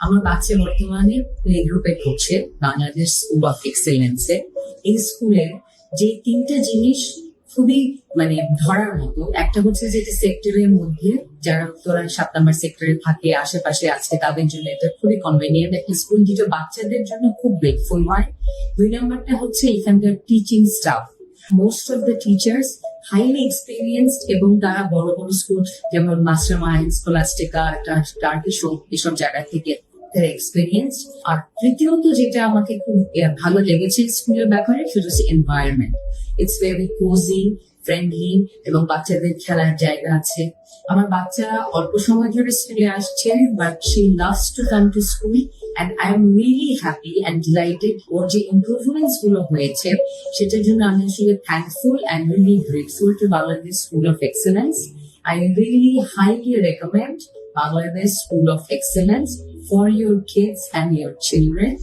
আমার বাচ্চা বর্তমানে প্লে গ্রুপে পড়ছে বাংলাদেশ স্কুল অফ এক্সেলেন্সে। এই স্কুলের যে তিনটা জিনিস খুবই ধরার মতো, একটা হচ্ছে যে সেক্টরের মধ্যে যারা তোরা 7 নম্বর সেক্টরে থাকে আশেপাশে আছে তাদের জন্য এটা খুবই কনভেনিয়েন্ট একটা স্কুল, যেটা বাচ্চাদের জন্য খুব গ্রেটফুল হয়। 2 নম্বরটা হচ্ছে এখানকার teaching staff, most of the teachers highly experienced এবং তারা বড় বড় স্কুল যেমন মাস্টার মাইন্ড, স্কলাস্টিকা, টার্কিশ এসব জায়গা থেকে এক্সপিরিয়েন্স। আর তৃতীয়ত যেটা আমাকে খুব ভালো লেগেছে স্কুলের ব্যাপারে সেটা হচ্ছে environment. It's very cosy, friendly এবং বাচ্চাদের খেলার জায়গা আছে। আমার বাচ্চা অল্প সময় ধরে স্কুলে আসছে, but she loves to come to school and I am really happy and delighted. ওর যে ইমপ্রুভমেন্টস গুলো হয়েছে সেটার জন্য আমি আসলে thankful and really grateful to Bangladesh school of excellence. I really highly recommend Bangladesh School of Excellence for your kids and your children.